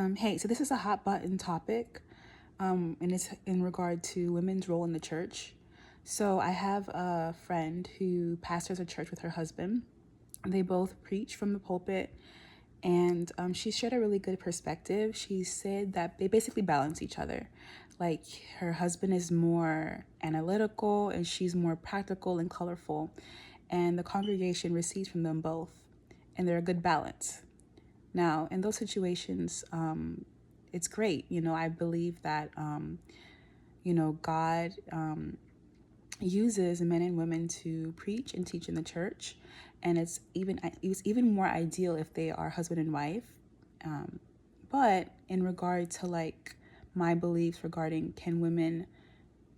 Hey, so this is a hot button topic, and it's in regard to women's role in the church. So I have a friend who pastors a church with her husband. They both preach from the pulpit, and she shared a really good perspective. She said that they basically balance each other. Like her husband is more analytical, and she's more practical and colorful, and the congregation receives from them both, and they're a good balance. Now, in those situations, it's great. I believe that, God uses men and women to preach and teach in the church. And it's even more ideal if they are husband and wife. But in regard to like my beliefs regarding can women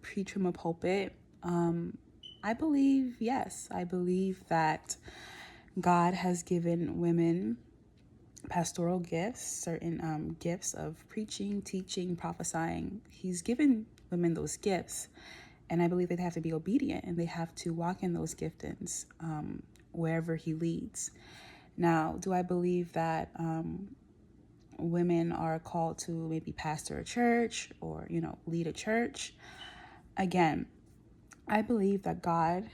preach from a pulpit, I believe, yes, I believe that God has given women pastoral gifts, certain gifts of preaching, teaching, prophesying. He's given women those gifts, and I believe they have to be obedient and they have to walk in those giftings wherever He leads. Now, do I believe that women are called to maybe pastor a church or lead a church? Again, I believe that God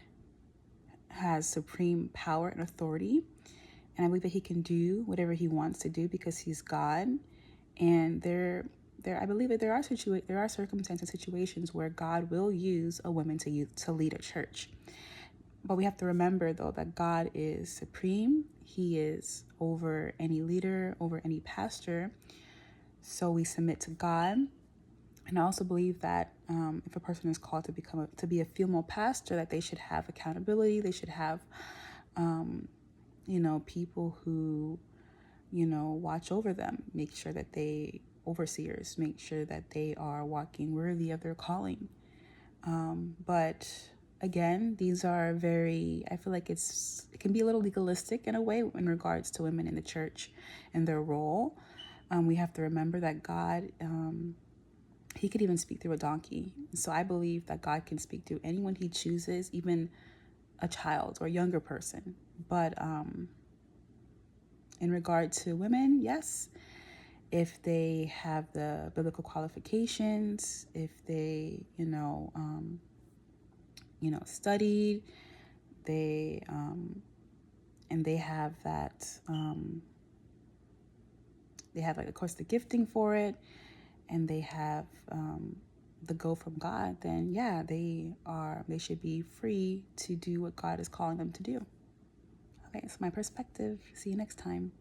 has supreme power and authority, and I believe that He can do whatever He wants to do because He's God. And I believe that there are circumstances, situations where God will use a woman to lead a church. But we have to remember, though, that God is supreme. He is over any leader, over any pastor. So we submit to God. And I also believe that if a person is called to be a female pastor, that they should have accountability. They should have, people who watch over them, make sure that overseers, make sure that they are walking worthy of their calling. But again, these are I feel like it can be a little legalistic in a way in regards to women in the church and their role. We have to remember that God, He could even speak through a donkey. So I believe that God can speak through anyone He chooses, even a child or a younger person. But in regard to women, yes, if they have the biblical qualifications, if they, studied, they, and they have that, they have, like, of course, the gifting for it, and they have the go from God, then yeah, they should be free to do what God is calling them to do. Okay, that's my perspective. See you next time.